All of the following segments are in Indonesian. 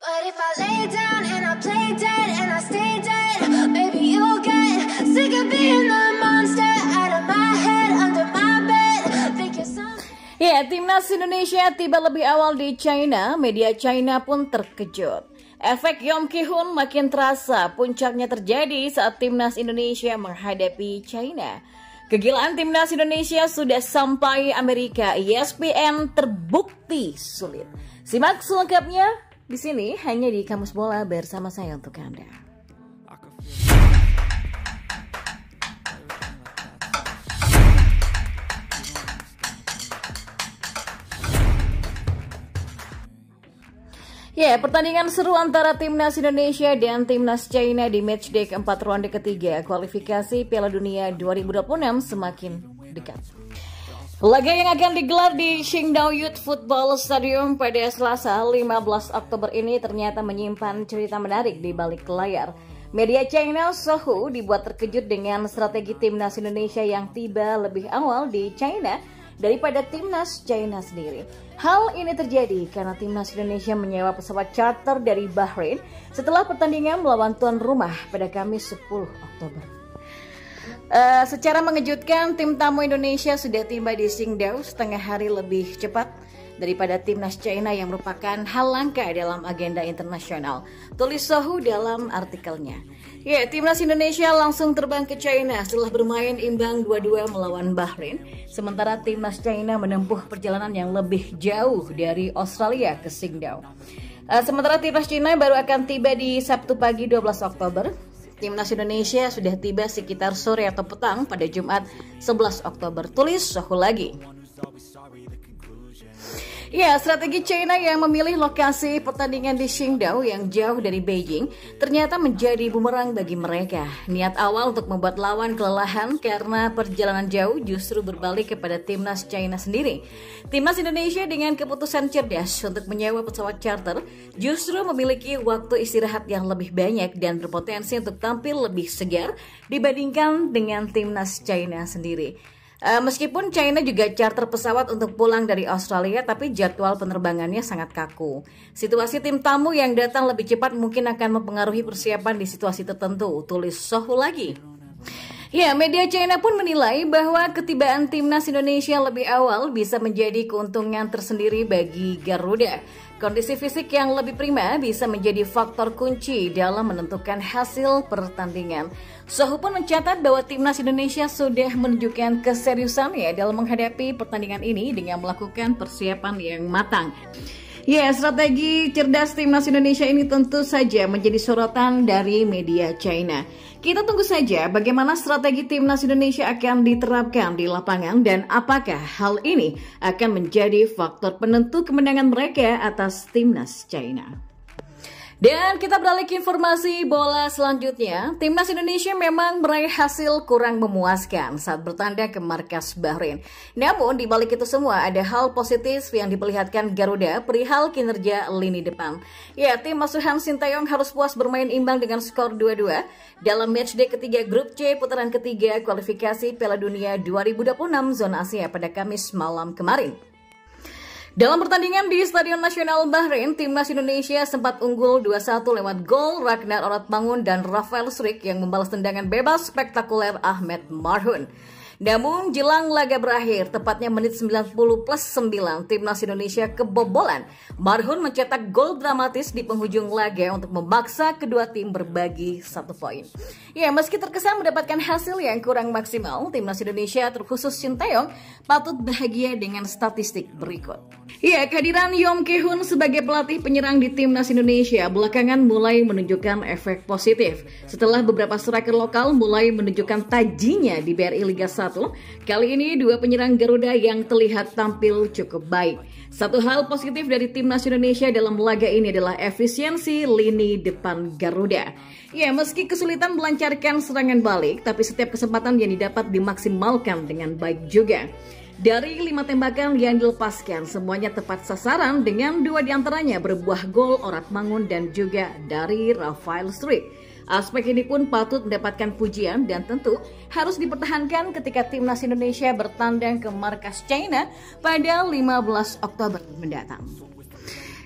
But if I lay down and I play dead and I stay dead, maybe you'll get sick of being the monster out of my head, under my bed. Think you're some... Ya, timnas Indonesia tiba lebih awal di China. Media China pun terkejut. Efek Yom Ki-hun makin terasa. Puncaknya terjadi saat timnas Indonesia menghadapi China. Kegilaan timnas Indonesia sudah sampai Amerika. ESPN terbukti sulit. Simak selengkapnya di sini hanya di Kamus Bola bersama saya untuk Anda. Ya, pertandingan seru antara timnas Indonesia dan timnas China di matchday keempat ronde ketiga kualifikasi Piala Dunia 2026 semakin dekat. Laga yang akan digelar di Qingdao Youth Football Stadium pada Selasa 15 Oktober ini ternyata menyimpan cerita menarik di balik layar. Media China Sohu dibuat terkejut dengan strategi timnas Indonesia yang tiba lebih awal di China daripada timnas China sendiri. Hal ini terjadi karena timnas Indonesia menyewa pesawat charter dari Bahrain setelah pertandingan melawan tuan rumah pada Kamis 10 Oktober. Secara mengejutkan, tim tamu Indonesia sudah tiba di Qingdao setengah hari lebih cepat daripada timnas China yang merupakan hal langka dalam agenda internasional. Tulis Sohu dalam artikelnya. Ya, timnas Indonesia langsung terbang ke China setelah bermain imbang 2-2 melawan Bahrain. Sementara timnas China menempuh perjalanan yang lebih jauh dari Australia ke Qingdao. Sementara timnas China baru akan tiba di Sabtu pagi 12 Oktober. Timnas Indonesia sudah tiba sekitar sore atau petang pada Jumat 11 Oktober. Tulis Sohu lagi. Ya, strategi China yang memilih lokasi pertandingan di Qingdao yang jauh dari Beijing ternyata menjadi bumerang bagi mereka. Niat awal untuk membuat lawan kelelahan karena perjalanan jauh justru berbalik kepada timnas China sendiri. Timnas Indonesia dengan keputusan cerdas untuk menyewa pesawat charter justru memiliki waktu istirahat yang lebih banyak dan berpotensi untuk tampil lebih segar dibandingkan dengan timnas China sendiri. Meskipun China juga charter pesawat untuk pulang dari Australia, tapi jadwal penerbangannya sangat kaku. Situasi tim tamu yang datang lebih cepat mungkin akan mempengaruhi persiapan di situasi tertentu, tulis Sohu lagi. Ya, media China pun menilai bahwa ketibaan timnas Indonesia lebih awal bisa menjadi keuntungan tersendiri bagi Garuda. Kondisi fisik yang lebih prima bisa menjadi faktor kunci dalam menentukan hasil pertandingan. Sohu pun mencatat bahwa timnas Indonesia sudah menunjukkan keseriusannya dalam menghadapi pertandingan ini dengan melakukan persiapan yang matang. Ya, strategi cerdas timnas Indonesia ini tentu saja menjadi sorotan dari media China. Kita tunggu saja bagaimana strategi timnas Indonesia akan diterapkan di lapangan dan apakah hal ini akan menjadi faktor penentu kemenangan mereka atas timnas China. Dan kita beralih ke informasi bola selanjutnya. Timnas Indonesia memang meraih hasil kurang memuaskan saat bertandang ke markas Bahrain. Namun di balik itu semua ada hal positif yang diperlihatkan Garuda perihal kinerja lini depan. Ya, tim asuhan Sintayong harus puas bermain imbang dengan skor 2-2 dalam matchday ketiga grup C putaran ketiga kualifikasi Piala Dunia 2026 zona Asia pada Kamis malam kemarin. Dalam pertandingan di Stadion Nasional Bahrain, timnas Indonesia sempat unggul 2-1 lewat gol Ragnar Oratmangun dan Rafael Struijk yang membalas tendangan bebas spektakuler Ahmed Marhun. Namun jelang laga berakhir, tepatnya menit 90+9, timnas Indonesia kebobolan. Marhun mencetak gol dramatis di penghujung laga untuk memaksa kedua tim berbagi 1 poin. Ya, meski terkesan mendapatkan hasil yang kurang maksimal, timnas Indonesia terkhusus Sintayong patut bahagia dengan statistik berikut. Ya, kehadiran Yom Ki-hun sebagai pelatih penyerang di timnas Indonesia belakangan mulai menunjukkan efek positif. Setelah beberapa striker lokal mulai menunjukkan tajinya di BRI Liga 1, kali ini dua penyerang Garuda yang terlihat tampil cukup baik. Satu hal positif dari timnas Indonesia dalam laga ini adalah efisiensi lini depan Garuda. Ya, meski kesulitan melancarkan serangan balik, tapi setiap kesempatan yang didapat dimaksimalkan dengan baik juga. Dari 5 tembakan yang dilepaskan, semuanya tepat sasaran dengan 2 diantaranya berbuah gol Oratmangun dan juga dari Rafael Struijk. Aspek ini pun patut mendapatkan pujian dan tentu harus dipertahankan ketika timnas Indonesia bertandang ke markas China pada 15 Oktober mendatang.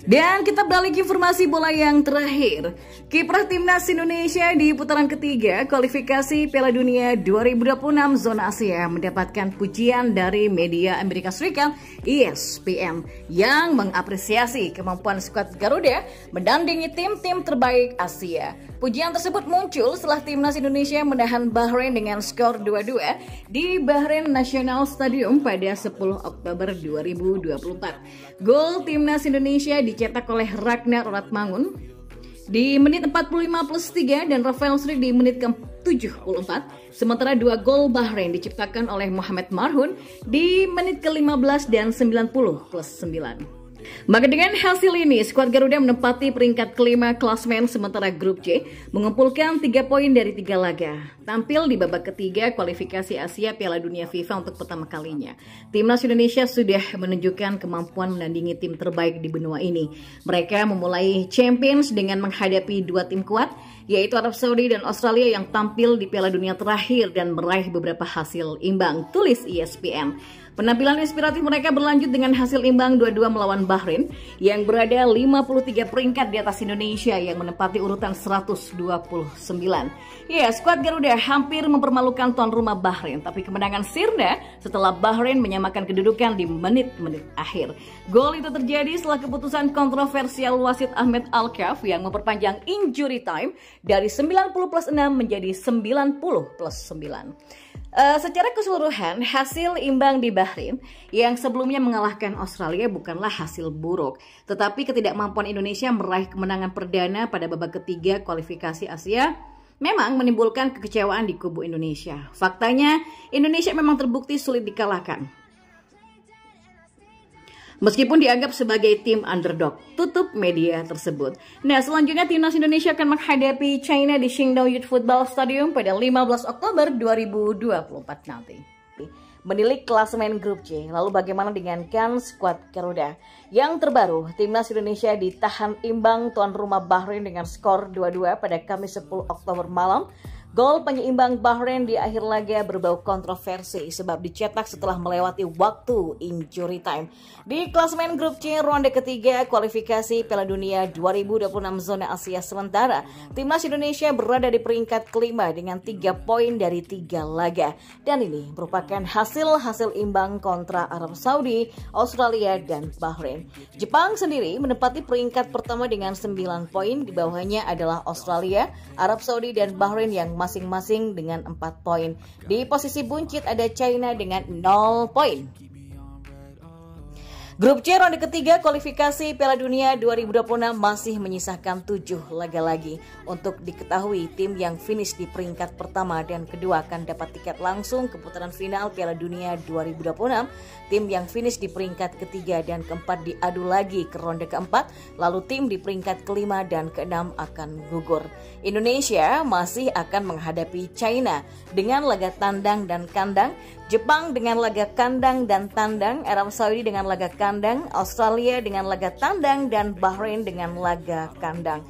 Dan kita beralih ke informasi bola yang terakhir. Kiprah timnas Indonesia di putaran ketiga kualifikasi Piala Dunia 2026 zona Asia mendapatkan pujian dari media Amerika Serikat ESPN yang mengapresiasi kemampuan skuad Garuda menandingi tim-tim terbaik Asia. Pujian tersebut muncul setelah timnas Indonesia menahan Bahrain dengan skor 2-2 di Bahrain National Stadium pada 10 Oktober 2024. Gol timnas Indonesia dicetak oleh Ragnar Ratmangun di menit 45+3 dan Rafael Struijk di menit ke-74. Sementara 2 gol Bahrain diciptakan oleh Mohamed Marhun di menit ke-15 dan 90+9. Maka dengan hasil ini, skuad Garuda menempati peringkat kelima klasmen sementara grup C mengumpulkan 3 poin dari 3 laga. Tampil di babak ketiga kualifikasi Asia Piala Dunia FIFA untuk pertama kalinya. Timnas Indonesia sudah menunjukkan kemampuan menandingi tim terbaik di benua ini. Mereka memulai Champions dengan menghadapi 2 tim kuat, yaitu Arab Saudi dan Australia yang tampil di Piala Dunia terakhir dan meraih beberapa hasil imbang, tulis ESPN. Penampilan inspiratif mereka berlanjut dengan hasil imbang 2-2 melawan Bahrain yang berada 53 peringkat di atas Indonesia yang menempati urutan 129. Ya, skuad Garuda hampir mempermalukan tuan rumah Bahrain, tapi kemenangan sirna setelah Bahrain menyamakan kedudukan di menit-menit akhir. Gol itu terjadi setelah keputusan kontroversial wasit Ahmed Alkaf yang memperpanjang injury time dari 90+6 menjadi 90+9. Secara keseluruhan, hasil imbang di Bahrain yang sebelumnya mengalahkan Australia bukanlah hasil buruk. Tetapi ketidakmampuan Indonesia meraih kemenangan perdana pada babak ketiga kualifikasi Asia memang menimbulkan kekecewaan di kubu Indonesia. Faktanya, Indonesia memang terbukti sulit dikalahkan. Meskipun dianggap sebagai tim underdog, tutup media tersebut. Nah, selanjutnya timnas Indonesia akan menghadapi China di Qingdao Youth Football Stadium pada 15 Oktober 2024 nanti. Menilik klasemen grup C, lalu bagaimana dengan skuad Garuda? Yang terbaru, timnas Indonesia ditahan imbang tuan rumah Bahrain dengan skor 2-2 pada Kamis 10 Oktober malam. Gol penyeimbang Bahrain di akhir laga berbau kontroversi sebab dicetak setelah melewati waktu injury time. Di klasemen grup C ronde ketiga kualifikasi Piala Dunia 2026 zona Asia sementara, timnas Indonesia berada di peringkat kelima dengan 3 poin dari 3 laga. Dan ini merupakan hasil imbang kontra Arab Saudi, Australia, dan Bahrain. Jepang sendiri menempati peringkat pertama dengan 9 poin, di bawahnya adalah Australia, Arab Saudi, dan Bahrain yang masing-masing dengan 4 poin. Di posisi buncit ada China dengan 0 poin. Grup C ronde ketiga kualifikasi Piala Dunia 2026 masih menyisakan 7 laga lagi. Untuk diketahui, tim yang finish di peringkat pertama dan kedua akan dapat tiket langsung ke putaran final Piala Dunia 2026. Tim yang finish di peringkat ketiga dan keempat diadu lagi ke ronde keempat, lalu tim di peringkat kelima dan keenam akan gugur. Indonesia masih akan menghadapi China dengan laga tandang dan kandang, Jepang dengan laga kandang dan tandang, Arab Saudi dengan laga kandang, Australia dengan laga tandang, dan Bahrain dengan laga kandang.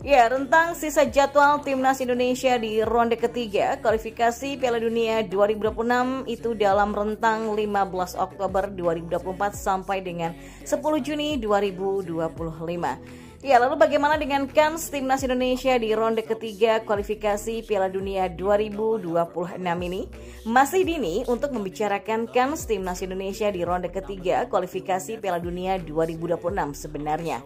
Ya, rentang sisa jadwal timnas Indonesia di ronde ketiga kualifikasi Piala Dunia 2026 itu dalam rentang 15 Oktober 2024 sampai dengan 10 Juni 2025. Ya, lalu bagaimana dengan kans timnas Indonesia di ronde ketiga kualifikasi Piala Dunia 2026 ini? Masih dini untuk membicarakan kans timnas Indonesia di ronde ketiga kualifikasi Piala Dunia 2026 sebenarnya.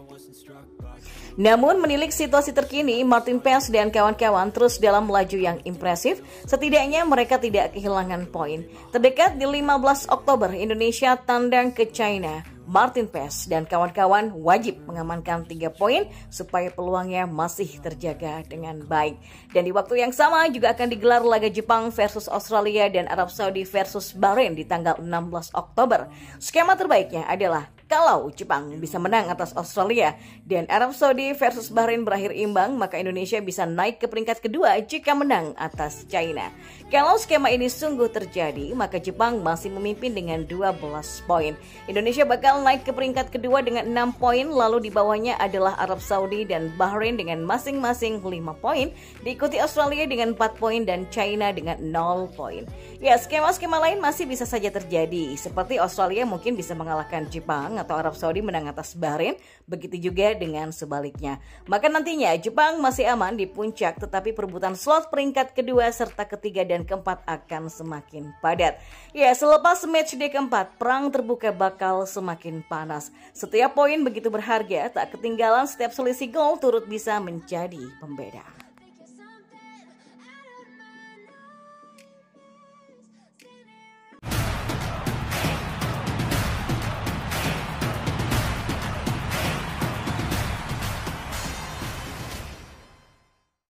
Namun menilik situasi terkini, Martin Paes dan kawan-kawan terus dalam laju yang impresif. Setidaknya mereka tidak kehilangan poin. Terdekat di 15 Oktober, Indonesia tandang ke China. Martin Paes dan kawan-kawan wajib mengamankan 3 poin supaya peluangnya masih terjaga dengan baik. Dan di waktu yang sama juga akan digelar laga Jepang versus Australia dan Arab Saudi versus Bahrain di tanggal 16 Oktober. Skema terbaiknya adalah kalau Jepang bisa menang atas Australia dan Arab Saudi versus Bahrain berakhir imbang, maka Indonesia bisa naik ke peringkat kedua jika menang atas China. Kalau skema ini sungguh terjadi, maka Jepang masih memimpin dengan 12 poin. Indonesia bakal naik ke peringkat kedua dengan 6 poin, lalu di bawahnya adalah Arab Saudi dan Bahrain dengan masing-masing 5 poin, diikuti Australia dengan 4 poin dan China dengan 0 poin. Ya, skema-skema lain masih bisa saja terjadi, seperti Australia mungkin bisa mengalahkan Jepang Jepang atau Arab Saudi menang atas Bahrain, begitu juga dengan sebaliknya. Maka nantinya Jepang masih aman di puncak, tetapi perebutan slot peringkat kedua serta ketiga dan keempat akan semakin padat. Ya, selepas match day keempat, perang terbuka bakal semakin panas. Setiap poin begitu berharga, tak ketinggalan setiap selisih gol turut bisa menjadi pembeda.